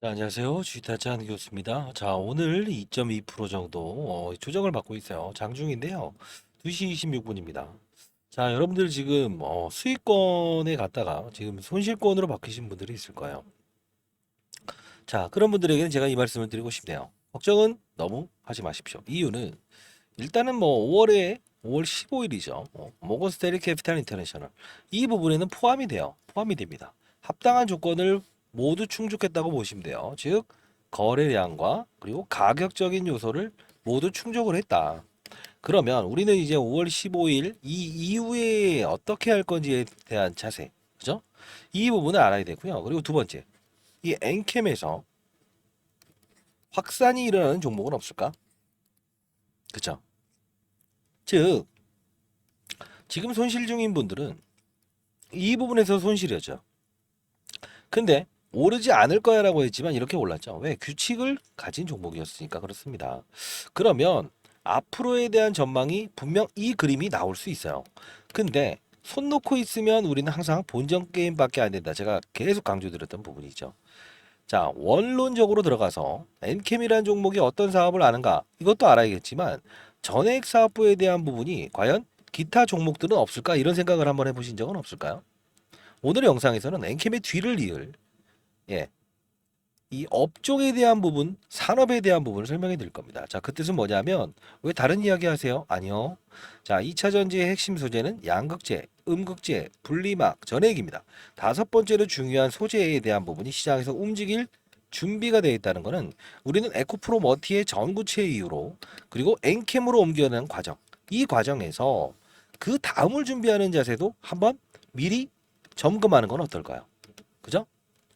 자, 안녕하세요. 주식타짜 한교수입니다. 자, 오늘 2.2% 정도 조정을 받고 있어요. 장중인데요. 2시 26분입니다. 자, 여러분들 지금 수익권에 갔다가 지금 손실권으로 바뀌신 분들이 있을 거예요. 자, 그런 분들에게는 제가 이 말씀을 드리고 싶네요. 걱정은 너무 하지 마십시오. 이유는 일단은 5월 15일이죠. 모건 스탠리 캐피탈 인터내셔널 이 부분에는 포함이 돼요. 포함이 됩니다. 합당한 조건을 모두 충족했다고 보시면 돼요. 즉 거래량과 그리고 가격적인 요소를 모두 충족을 했다. 그러면 우리는 이제 5월 15일 이 이후에 어떻게 할 건지에 대한 자세, 그죠? 이 부분을 알아야 되고요. 그리고 두 번째, 이 엔캠에서 확산이 일어나는 종목은 없을까? 그죠? 즉 지금 손실 중인 분들은 이 부분에서 손실이었죠. 근데 오르지 않을 거야라고 했지만 이렇게 올랐죠. 왜? 규칙을 가진 종목이었으니까 그렇습니다. 그러면 앞으로에 대한 전망이 분명 이 그림이 나올 수 있어요. 근데 손 놓고 있으면 우리는 항상 본전 게임밖에 안 된다. 제가 계속 강조드렸던 부분이죠. 자, 원론적으로 들어가서 엔캠이라는 종목이 어떤 사업을 하는가 이것도 알아야겠지만 전액 사업부에 대한 부분이 과연 기타 종목들은 없을까 이런 생각을 한번 해보신 적은 없을까요? 오늘 영상에서는 엔캠의 뒤를 이을 예, 이 업종에 대한 부분, 산업에 대한 부분을 설명해 드릴 겁니다. 자, 그 뜻은 뭐냐면 왜 다른 이야기 하세요? 아니요. 자, 2차 전지의 핵심 소재는 양극재, 음극재, 분리막, 전해액입니다. 다섯 번째로 중요한 소재에 대한 부분이 시장에서 움직일 준비가 되어 있다는 것은 우리는 에코프로 머티의 전구체 이후로 그리고 엔캠으로 옮겨가는 과정. 이 과정에서 그 다음을 준비하는 자세도 한번 미리 점검하는 건 어떨까요? 그죠?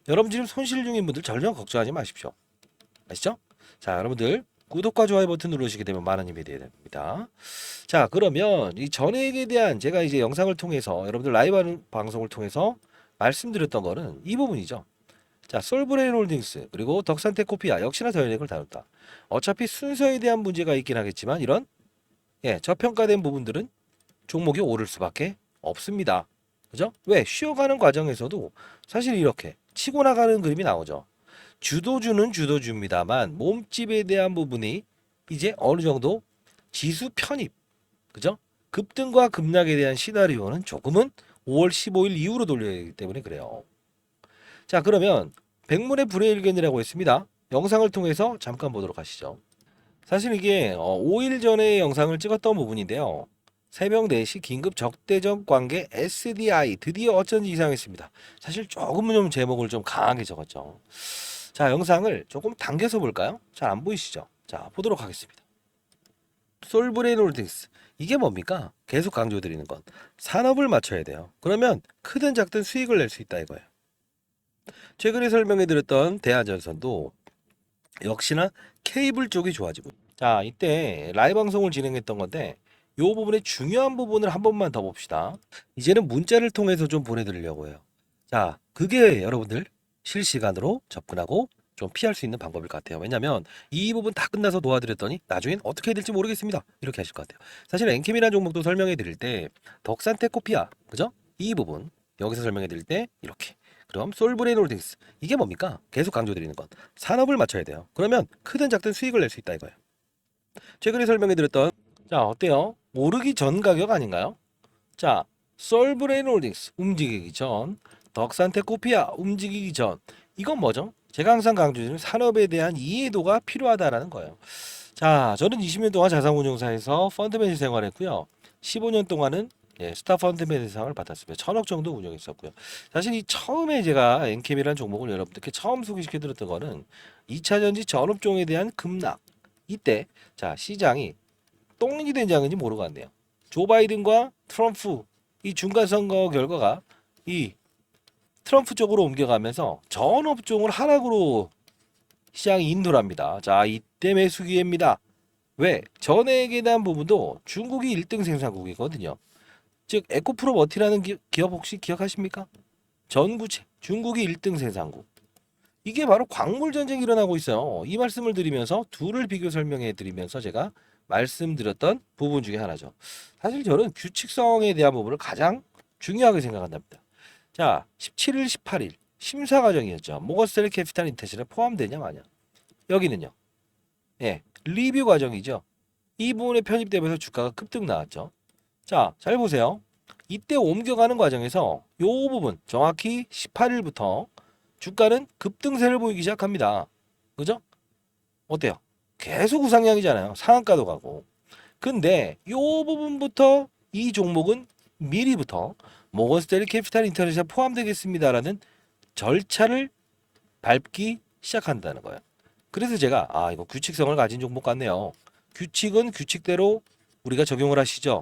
여러분 지금 손실 중인 분들 전혀 걱정하지 마십시오. 아시죠? 자, 여러분들 구독과 좋아요 버튼 누르시게 되면 많은 힘이 되야 됩니다. 자, 그러면 이 전액에 대한 제가 이제 영상을 통해서 여러분들 라이브 방송을 통해서 말씀드렸던 거는 이 부분이죠. 자, 솔브레인 홀딩스 그리고 덕산테코피아 역시나 전액을 다뤘다. 어차피 순서에 대한 문제가 있긴 하겠지만 이런 저평가된 부분들은 종목이 오를 수밖에 없습니다. 그죠? 왜? 쉬어가는 과정에서도 사실 이렇게 치고 나가는 그림이 나오죠. 주도주는 주도주입니다만 몸집에 대한 부분이 이제 어느 정도 지수 편입, 그죠? 급등과 급락에 대한 시나리오는 조금은 5월 15일 이후로 돌려야 하기 때문에 그래요. 자, 그러면 백문의 불여일견이라고 했습니다. 영상을 통해서 잠깐 보도록 하시죠. 사실 이게 5일 전에 영상을 찍었던 부분인데요. 새벽 4시 긴급 적대적 관계 SDI 드디어 어쩐지 이상했습니다. 사실 조금은 좀 제목을 좀 강하게 적었죠. 자, 영상을 조금 당겨서 볼까요? 잘 안 보이시죠? 자, 보도록 하겠습니다. 솔브레인 홀딩스 이게 뭡니까? 계속 강조드리는 건 산업을 맞춰야 돼요. 그러면 크든 작든 수익을 낼 수 있다 이거예요. 최근에 설명해드렸던 대한전선도 역시나 케이블 쪽이 좋아지고. 자, 이때 라이브 방송을 진행했던 건데 이 부분의 중요한 부분을 한 번만 더 봅시다. 이제는 문자를 통해서 좀 보내드리려고 해요. 자, 그게 여러분들 실시간으로 접근하고 좀 피할 수 있는 방법일 것 같아요. 왜냐면 이 부분 다 끝나서 도와드렸더니 나중엔 어떻게 해야 될지 모르겠습니다. 이렇게 하실 것 같아요. 사실 엔캠이라는 종목도 설명해 드릴 때 덕산테코피아, 그죠? 이 부분 여기서 설명해 드릴 때 이렇게. 그럼 솔브레인 홀딩스 이게 뭡니까? 계속 강조드리는 건 산업을 맞춰야 돼요. 그러면 크든 작든 수익을 낼 수 있다 이거예요. 최근에 설명해 드렸던 자, 어때요? 오르기 전 가격 아닌가요? 자, 솔브레인 홀딩스 움직이기 전, 덕산테코피아 움직이기 전. 이건 뭐죠? 제가 항상 강조드리는 산업에 대한 이해도가 필요하다라는 거예요. 자, 저는 20년 동안 자산운용사에서 펀드 매니저 생활했고요. 15년 동안은 스타 펀드 매니저상을 받았습니다. 1,000억 정도 운용했었고요. 사실 이 처음에 제가 엔캠이라는 종목을 여러분들께 처음 소개시켜 드렸던 거는 2차 전지 전업종에 대한 급락. 이때 자, 시장이 똥인지 된장인지 모르고 왔네요. 조 바이든과 트럼프 이 중간 선거 결과가 이 트럼프 쪽으로 옮겨가면서 전 업종을 하락으로 시장이 인도를 합니다. 자, 이때 매수 기회입니다. 왜? 전액에 대한 부분도 중국이 1등 생산국이거든요. 즉 에코프로 머티라는 기업 혹시 기억하십니까? 전구체 중국이 1등 생산국. 이게 바로 광물 전쟁이 일어나고 있어요. 이 말씀을 드리면서 둘을 비교 설명해 드리면서 제가 말씀드렸던 부분 중에 하나죠. 사실 저는 규칙성에 대한 부분을 가장 중요하게 생각한답니다. 자, 17일, 18일 심사 과정이었죠. 모건스탠리 캐피탈 인터내셔널 포함되냐 마냐. 여기는요. 예, 리뷰 과정이죠. 이 부분에 편입되면서 주가가 급등 나왔죠. 자, 잘 보세요. 이때 옮겨가는 과정에서 요 부분 정확히 18일부터 주가는 급등세를 보이기 시작합니다. 그죠? 어때요? 계속 우상향이잖아요. 상한가도 가고. 근데 요 부분부터 이 종목은 미리부터 모건스탠리 캐피탈 인터내셔널 포함되겠습니다라는 절차를 밟기 시작한다는 거예요. 그래서 제가 이거 규칙성을 가진 종목 같네요. 규칙은 규칙대로 우리가 적용을 하시죠.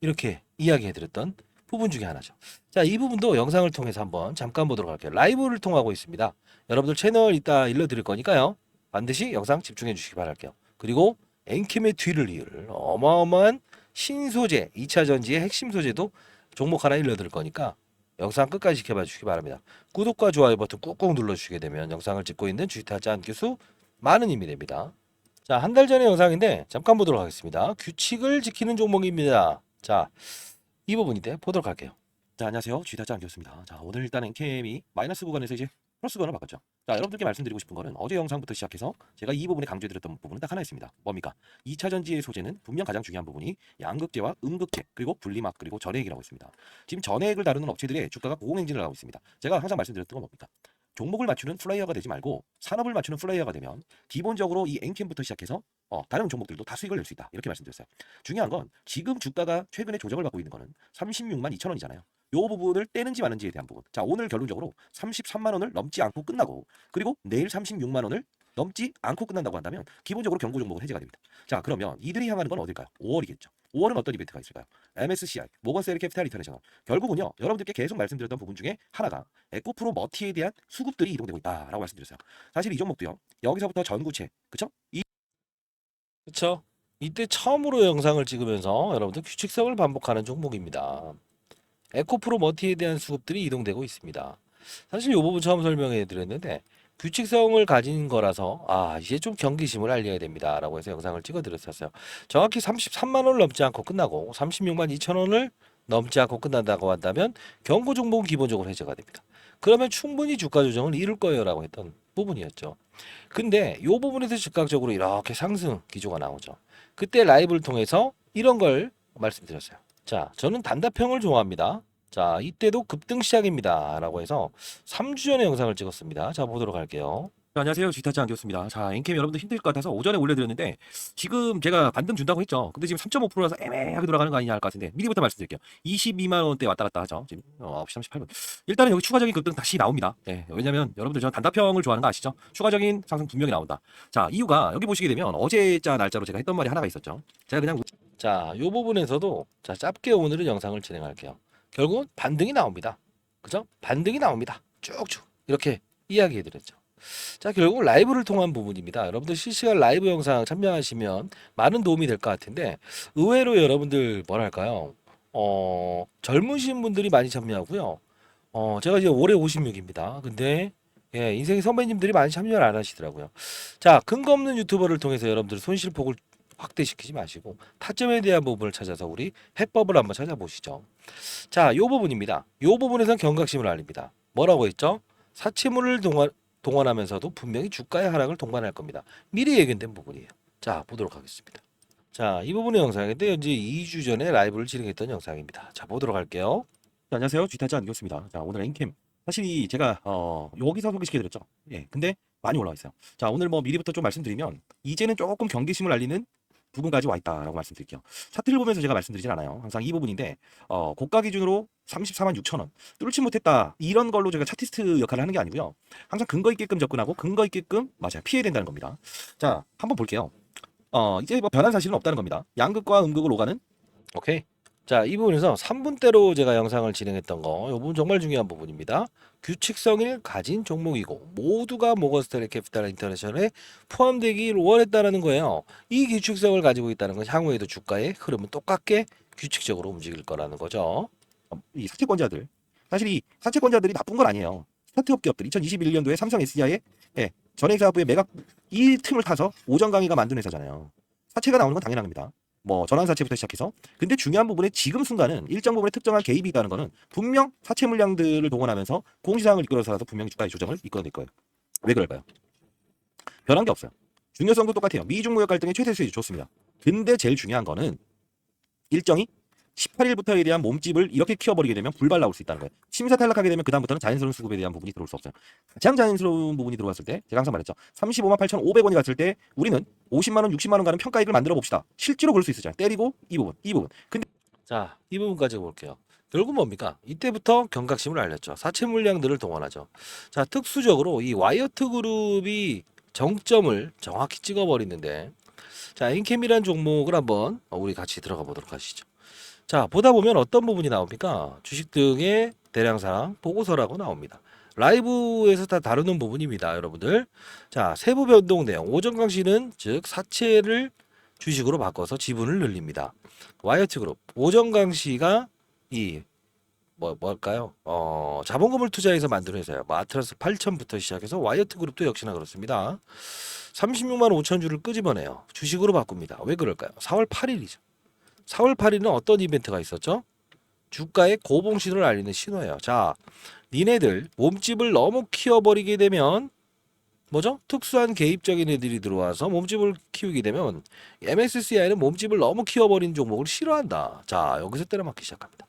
이렇게 이야기해드렸던 부분 중에 하나죠. 자, 이 부분도 영상을 통해서 한번 잠깐 보도록 할게요. 라이브를 통하고 있습니다. 여러분들 채널 이따 일러드릴 거니까요. 반드시 영상 집중해 주시기 바랄게요. 그리고 엔캠의 뒤를 이을 어마어마한 신소재, 2차 전지의 핵심 소재도 종목 하나 일러드릴 거니까 영상 끝까지 지켜봐 주시기 바랍니다. 구독과 좋아요 버튼 꾹꾹 눌러주시게 되면 영상을 찍고 있는 주식타짜 안교수 많은 힘이 됩니다. 자, 한 달 전의 영상인데 잠깐 보도록 하겠습니다. 규칙을 지키는 종목입니다. 자, 이 부분인데 보도록 할게요. 자, 안녕하세요. 주식타짜 안교수입니다. 자, 오늘 일단 엔캠이 마이너스 구간에서 이제 플러스 구간을 바꿨죠. 자, 여러분들께 말씀드리고 싶은 거는 어제 영상부터 시작해서 제가 이 부분에 강조해드렸던 부분은 딱 하나 있습니다. 뭡니까? 2차 전지의 소재는 분명 가장 중요한 부분이 양극재와 음극재 그리고 분리막 그리고 전해액이라고 있습니다. 지금 전해액을 다루는 업체들의 주가가 고공행진을 하고 있습니다. 제가 항상 말씀드렸던 건 뭡니까? 종목을 맞추는 플레이어가 되지 말고 산업을 맞추는 플레이어가 되면 기본적으로 이 엔캠부터 시작해서 다른 종목들도 다 수익을 낼 수 있다. 이렇게 말씀드렸어요. 중요한 건 지금 주가가 최근에 조정을 받고 있는 거는 36만 2천 원이잖아요. 요 부분을 떼는지 마는지에 대한 부분. 자, 오늘 결론적으로 33만 원을 넘지 않고 끝나고 그리고 내일 36만 원을 넘지 않고 끝난다고 한다면 기본적으로 경고 종목은 해제가 됩니다. 자, 그러면 이들이 향하는 건 어딜까요? 5월이겠죠. 5월은 어떤 이벤트가 있을까요? MSCI, 모건스탠리 캐피탈 인터내셔널. 결국은요, 여러분들께 계속 말씀드렸던 부분 중에 하나가 에코프로 머티에 대한 수급들이 이동되고 있다라고 말씀드렸어요. 사실 이 종목도요, 여기서부터 전구체, 그쵸? 그쵸? 이때 처음으로 영상을 찍으면서 여러분들 규칙성을 반복하는 종목입니다. 에코프로 머티에 대한 수급들이 이동되고 있습니다. 사실 이 부분 처음 설명해 드렸는데 규칙성을 가진 거라서 이제 좀 경계심을 알려야 됩니다 라고 해서 영상을 찍어 드렸었어요. 정확히 33만 원을 넘지 않고 끝나고 36만 2천 원을 넘지 않고 끝난다고 한다면 경고 종목은 기본적으로 해제가 됩니다. 그러면 충분히 주가 조정을 이룰 거예요 라고 했던 부분이었죠. 근데 이 부분에서 즉각적으로 이렇게 상승 기조가 나오죠. 그때 라이브를 통해서 이런 걸 말씀드렸어요. 자, 저는 단답형을 좋아합니다. 자, 이때도 급등 시작입니다 라고 해서 3주 전에 영상을 찍었습니다. 자, 보도록 할게요. 안녕하세요. 주식타짜 안기였습니다. 자, 엔캠 여러분들 힘들 것 같아서 오전에 올려드렸는데 지금 제가 반등 준다고 했죠. 근데 지금 3.5%라서 애매하게 돌아가는 거 아니냐 할 것 같은데 미리부터 말씀드릴게요. 22만 원대 왔다 갔다 하죠. 지금 9시 38분. 일단은 여기 추가적인 급등 다시 나옵니다. 네, 왜냐면 여러분들 저는 단답형을 좋아하는 거 아시죠? 추가적인 상승 분명히 나온다. 자, 이유가 여기 보시게 되면 어제자 날짜로 제가 했던 말이 하나가 있었죠. 제가 그냥 자, 이 부분에서도 자, 짧게 오늘은 영상을 진행할게요. 결국은 반등이 나옵니다. 그죠? 반등이 나옵니다. 쭉쭉 이렇게 이야기해 드렸죠. 자, 결국 라이브를 통한 부분입니다. 여러분들 실시간 라이브 영상 참여하시면 많은 도움이 될 것 같은데 의외로 여러분들 뭐랄까요? 젊으신 분들이 많이 참여하고요. 제가 이제 올해 56입니다. 근데 예, 인생의 선배님들이 많이 참여를 안 하시더라고요. 자, 근거 없는 유튜버를 통해서 여러분들 손실폭을 확대시키지 마시고 타점에 대한 부분을 찾아서 우리 해법을 한번 찾아보시죠. 자, 요 부분입니다. 요 부분에선 경각심을 알립니다. 뭐라고 했죠? 사채물을 동원하면서도 분명히 주가의 하락을 동반할 겁니다. 미리 예견된 부분이에요. 자, 보도록 하겠습니다. 자, 이 부분의 영상인데 이제 2주 전에 라이브를 진행했던 영상입니다. 자, 보도록 할게요. 안녕하세요. 주식타짜 안기였습니다. 자, 오늘 엔캠 사실 제가 여기서 소개시켜드렸죠. 예, 근데 많이 올라와 있어요. 자, 오늘 뭐 미리부터 좀 말씀드리면 이제는 조금 경계심을 알리는 부분까지 와 있다라고 말씀드릴게요. 차트를 보면서 제가 말씀드리진 않아요. 항상 이 부분인데 고가 기준으로 34만 6천 원 뚫지 못했다 이런 걸로 제가 차티스트 역할을 하는 게 아니고요. 항상 근거 있게끔 접근하고 근거 있게끔 맞아요. 피해야 된다는 겁니다. 자, 한번 볼게요. 이제 뭐 변한 사실은 없다는 겁니다. 양극과 음극을 오가는 오케이. 자, 이 부분에서 3분대로 제가 영상을 진행했던 거, 이 부분 정말 중요한 부분입니다. 규칙성을 가진 종목이고 모두가 모건스탠리 캐피탈 인터내셔널에 포함되기를 원했다는 거예요. 이 규칙성을 가지고 있다는 건 향후에도 주가의 흐름은 똑같게 규칙적으로 움직일 거라는 거죠. 이 사채권자들 사실 이 사채권자들이 나쁜 건 아니에요. 스타트업 기업들 2021년도에 삼성 SDI의 전액 사업부의 매각 이 틈을 타서 오전 강의가 만든 회사잖아요. 사채가 나오는 건 당연한 겁니다. 뭐 전환사채부터 시작해서 근데 중요한 부분에 지금 순간은 일정 부분에 특정한 개입이 있다는 거는 분명 사채 물량들을 동원하면서 공시상을 이끌어서라도 분명히 주가의 조정을 이끌어낼 거예요. 왜 그럴까요? 변한 게 없어요. 중요성도 똑같아요. 미중 무역 갈등의 최대 수익이 좋습니다. 근데 제일 중요한 거는 일정이 18일부터에 대한 몸집을 이렇게 키워버리게 되면 불발 나올 수 있다는 거예요. 심사 탈락하게 되면 그다음부터는 자연스러운 수급에 대한 부분이 들어올 수 없어요. 가장 자연스러운 부분이 들어왔을 때 제가 항상 말했죠. 35만 8,500원이 갔을 때 우리는 50만 원, 60만 원 가는 평가액을 만들어 봅시다. 실제로 그럴 수 있었잖아요. 때리고 이 부분. 근데 자, 이 부분까지 볼게요. 결국 뭡니까? 이때부터 경각심을 알렸죠. 사채 물량들을 동원하죠. 자, 특수적으로 이 와이어트 그룹이 정점을 정확히 찍어버리는데, 자, 엔캠이란 종목을 한번 우리 같이 들어가 보도록 하시죠. 자, 보다 보면 어떤 부분이 나옵니까? 주식 등의 대량상 보고서라고 나옵니다. 라이브에서 다 다루는 부분입니다, 여러분들. 자, 세부 변동 내용. 오전 강시는 즉 사채를 주식으로 바꿔서 지분을 늘립니다. 와이어트 그룹 오전 강시가 이 뭘까요? 자본금을 투자해서 만든 회사예요. 마트라스 8천부터 시작해서 와이어트 그룹도 역시나 그렇습니다. 36만 5천 주를 끄집어내요. 주식으로 바꿉니다. 왜 그럴까요? 4월 8일이죠. 4월 8일은 어떤 이벤트가 있었죠? 주가의 고봉신호를 알리는 신호예요. 자, 니네들 몸집을 너무 키워버리게 되면 뭐죠? 특수한 개입적인 애들이 들어와서 몸집을 키우게 되면 MSCI는 몸집을 너무 키워버린 종목을 싫어한다. 자, 여기서 때려맞기 시작합니다.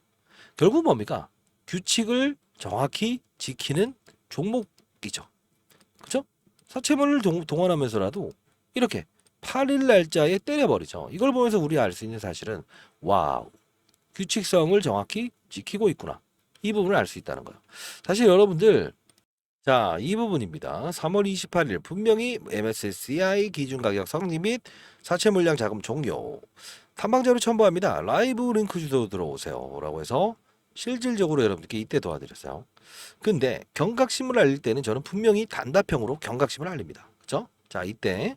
결국 뭡니까? 규칙을 정확히 지키는 종목이죠. 그죠? 사채물을 동원하면서라도 이렇게 8일 날짜에 때려버리죠. 이걸 보면서 우리 알 수 있는 사실은 와우, 규칙성을 정확히 지키고 있구나. 이 부분을 알 수 있다는 거예요. 사실 여러분들 자, 이 부분입니다. 3월 28일 분명히 MSCI 기준 가격 성립 및 사채 물량 자금 종료. 탐방자료 첨부합니다. 라이브 링크 주소 들어오세요. 라고 해서 실질적으로 여러분들께 이때 도와드렸어요. 근데 경각심을 알릴 때는 저는 분명히 단답형으로 경각심을 알립니다. 그죠? 자, 이때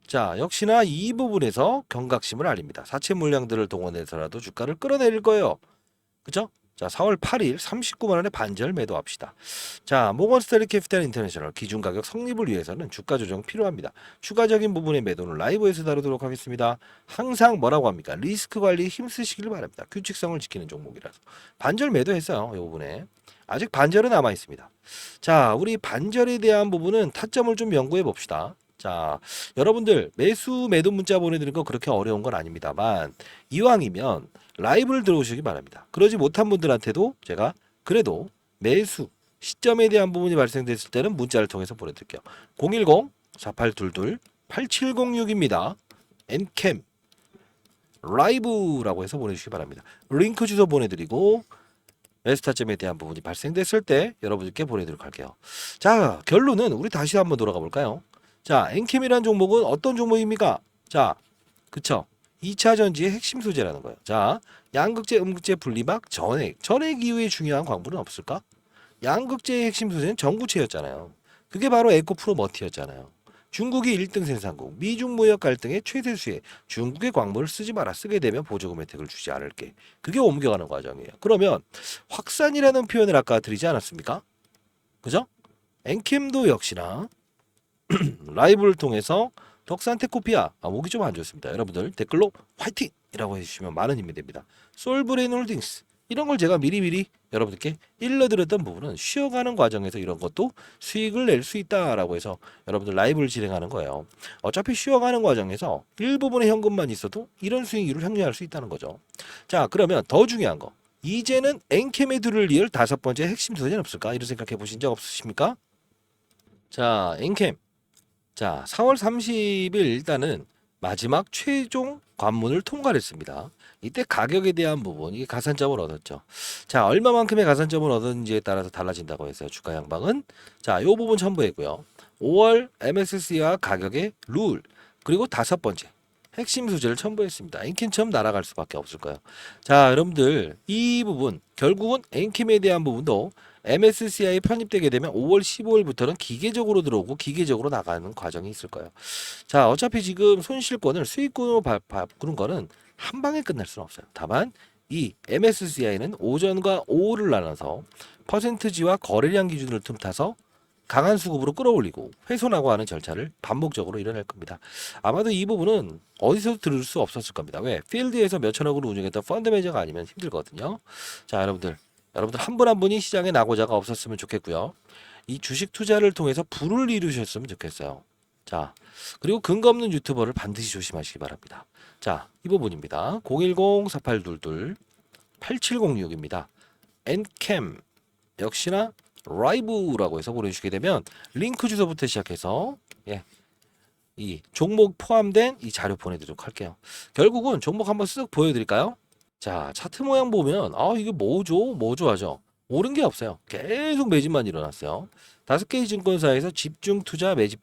자, 역시나 이 부분에서 경각심을 알립니다. 사채 물량들을 동원해서라도 주가를 끌어내릴 거예요. 그죠? 자, 4월 8일 39만 원에 반절 매도합시다. 자, 모건스탠리 캐피탈 인터내셔널 기준 가격 성립을 위해서는 주가 조정 필요합니다. 추가적인 부분의 매도는 라이브에서 다루도록 하겠습니다. 항상 뭐라고 합니까? 리스크 관리에 힘쓰시길 바랍니다. 규칙성을 지키는 종목이라서. 반절 매도했어요. 이 부분에. 아직 반절은 남아 있습니다. 자, 우리 반절에 대한 부분은 타점을 좀 연구해 봅시다. 자, 여러분들 매수 매도 문자 보내드리는 거 그렇게 어려운 건 아닙니다만 이왕이면 라이브를 들어오시기 바랍니다. 그러지 못한 분들한테도 제가 그래도 매수 시점에 대한 부분이 발생됐을 때는 문자를 통해서 보내드릴게요. 010-4822-8706입니다. 엔캠 라이브라고 해서 보내주시기 바랍니다. 링크 주소 보내드리고 매수타점에 대한 부분이 발생됐을 때 여러분들께 보내드리도록 할게요. 자, 결론은 우리 다시 한번 돌아가 볼까요? 자, 엔캠이라는 종목은 어떤 종목입니까? 자, 그쵸? 2차 전지의 핵심 소재라는 거예요. 자, 양극재, 음극재 분리막, 전액 이후에 중요한 광물은 없을까? 양극재의 핵심 소재는 전구체였잖아요. 그게 바로 에코프로 머티였잖아요. 중국이 1등 생산국, 미중 무역 갈등의 최대 수혜, 중국의 광물을 쓰지 마라. 쓰게 되면 보조금 혜택을 주지 않을게. 그게 옮겨가는 과정이에요. 그러면 확산이라는 표현을 아까 드리지 않았습니까? 그죠? 엔캠도 역시나 라이브를 통해서 덕산테코피아 목이 좀 안 좋습니다. 여러분들 댓글로 화이팅이라고 해주시면 많은 힘이 됩니다. 솔브레인 홀딩스 이런 걸 제가 미리미리 여러분들께 일러드렸던 부분은 쉬어가는 과정에서 이런 것도 수익을 낼 수 있다라고 해서 여러분들 라이브를 진행하는 거예요. 어차피 쉬어가는 과정에서 일부분의 현금만 있어도 이런 수익률을 향유할 수 있다는 거죠. 자, 그러면 더 중요한 거 이제는 엔캠에 들을 이을 다섯 번째 핵심 소재는 없을까? 이런 생각해 보신 적 없으십니까? 자, 엔캠 자, 4월 30일 일단은 마지막 최종 관문을 통과했습니다. 이때 가격에 대한 부분, 이게 가산점을 얻었죠. 자, 얼마만큼의 가산점을 얻었는지에 따라서 달라진다고 했어요. 주가 양방은. 자, 요 부분 첨부했고요. 5월 MSCI와 가격의 룰, 그리고 다섯 번째 핵심 소재를 첨부했습니다. 엔캠처럼 날아갈 수밖에 없을 거예요. 자, 여러분들 이 부분 결국은 엔캠에 대한 부분도 MSCI 편입되게 되면 5월 15일부터는 기계적으로 들어오고 기계적으로 나가는 과정이 있을 거예요. 자, 어차피 지금 손실권을 수익권으로 바꾸는 거는 한 방에 끝날 수는 없어요. 다만 이 MSCI는 오전과 오후를 나눠서 퍼센트지와 거래량 기준을 틈타서 강한 수급으로 끌어올리고 훼손하고 하는 절차를 반복적으로 일어날 겁니다. 아마도 이 부분은 어디서도 들을 수 없었을 겁니다. 왜? 필드에서 몇천억으로 운영했던 펀드 매니저가 아니면 힘들거든요. 자, 여러분들 한 분 한 분이 시장에 낙오자가 없었으면 좋겠고요. 이 주식 투자를 통해서 부를 이루셨으면 좋겠어요. 자, 그리고 근거 없는 유튜버를 반드시 조심하시기 바랍니다. 자, 이 부분입니다. 010-4822-8706입니다. 엔캠 역시나 라이브라고 해서 보내주시게 되면 링크 주소부터 시작해서 이 종목 포함된 이 자료 보내드리도록 할게요. 결국은 종목 한번 쓱 보여드릴까요? 자, 차트 모양 보면 이게 뭐죠 하죠. 오른 게 없어요. 계속 매집만 일어났어요. 5개의 증권사에서 집중 투자 매집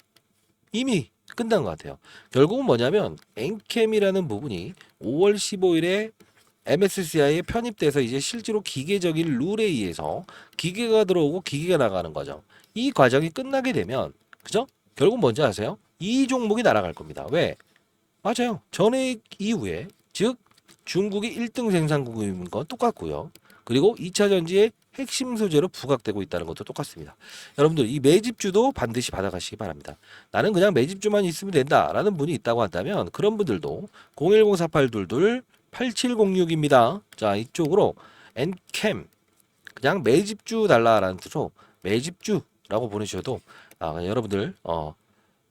이미 끝난 것 같아요. 결국은 뭐냐면 엔캠이라는 부분이 5월 15일에 MSCI에 편입돼서 이제 실제로 기계적인 룰에 의해서 기계가 들어오고 기계가 나가는 과정. 이 과정이 끝나게 되면 그죠? 결국 뭔지 아세요? 이 종목이 날아갈 겁니다. 왜? 맞아요. 전액 이후에 즉 중국이 1등 생산국인 건 똑같고요. 그리고 2차 전지의 핵심 소재로 부각되고 있다는 것도 똑같습니다. 여러분들 이 매집주도 반드시 받아가시기 바랍니다. 나는 그냥 매집주만 있으면 된다라는 분이 있다고 한다면 그런 분들도 010-4822-8706입니다. 자, 이쪽으로 엔캠 그냥 매집주 달라라는 뜻으로 매집주라고 보내주셔도 여러분들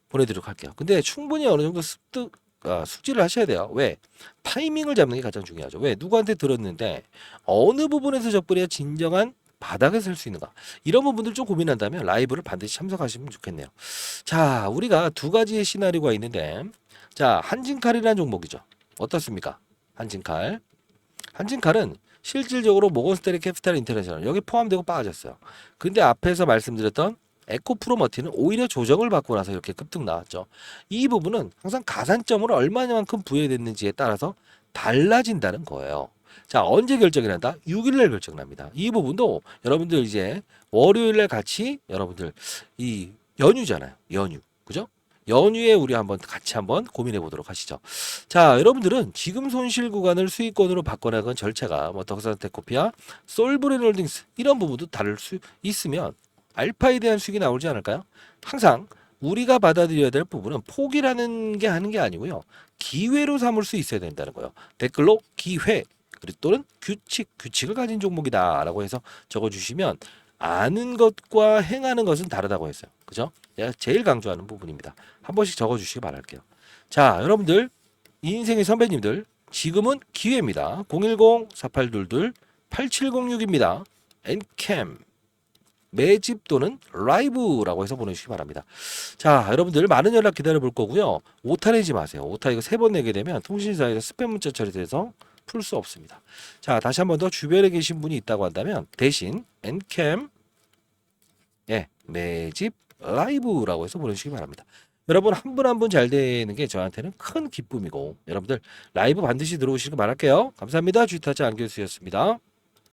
보내드리도록 할게요. 근데 충분히 어느 정도 숙지를 하셔야 돼요. 왜? 타이밍을 잡는 게 가장 중요하죠. 왜? 누구한테 들었는데 어느 부분에서 접근해야 진정한 바닥에 설 수 있는가? 이런 부분들 좀 고민한다면 라이브를 반드시 참석하시면 좋겠네요. 자, 우리가 두 가지의 시나리오가 있는데 자, 한진칼이라는 종목이죠. 어떻습니까? 한진칼은 실질적으로 모건스탠리 캐피탈 인터내셔널 여기 포함되고 빠졌어요. 근데 앞에서 말씀드렸던 에코프로머티는 오히려 조정을 받고 나서 이렇게 급등 나왔죠. 이 부분은 항상 가산점으로 얼마만큼 부여됐는지에 따라서 달라진다는 거예요. 자, 언제 결정이 난다? 6일날 결정 납니다. 이 부분도 여러분들 이제 월요일날 같이 여러분들 이 연휴잖아요. 연휴. 그죠? 연휴에 우리 같이 한번 고민해 보도록 하시죠. 자, 여러분들은 지금 손실 구간을 수익권으로 바꿔나간 절차가 덕산테크코피아, 솔브레놀딩스 이런 부분도 다를 수 있으면 알파에 대한 수익이 나오지 않을까요? 항상 우리가 받아들여야 될 부분은 포기라는 게 하는 게 아니고요. 기회로 삼을 수 있어야 된다는 거예요. 댓글로 기회 그리고 또는 규칙을 가진 종목이다라고 해서 적어주시면 아는 것과 행하는 것은 다르다고 했어요. 그죠? 제가 제일 강조하는 부분입니다. 한 번씩 적어주시기 바랄게요. 자, 여러분들 인생의 선배님들 지금은 기회입니다. 010-4822-8706입니다. 엔캠 매집 또는 라이브라고 해서 보내주시기 바랍니다. 자, 여러분들 많은 연락 기다려 볼 거고요. 오타 내지 마세요. 오타 이거 3번 내게 되면 통신사에서 스팸 문자 처리돼서 풀 수 없습니다. 자, 다시 한 번 더 주변에 계신 분이 있다고 한다면 대신 엔캠 매집 라이브라고 해서 보내주시기 바랍니다. 여러분 한 분 한 분 잘 되는 게 저한테는 큰 기쁨이고 여러분들 라이브 반드시 들어오시길 바랄게요. 감사합니다. 주식타짜 안교수였습니다.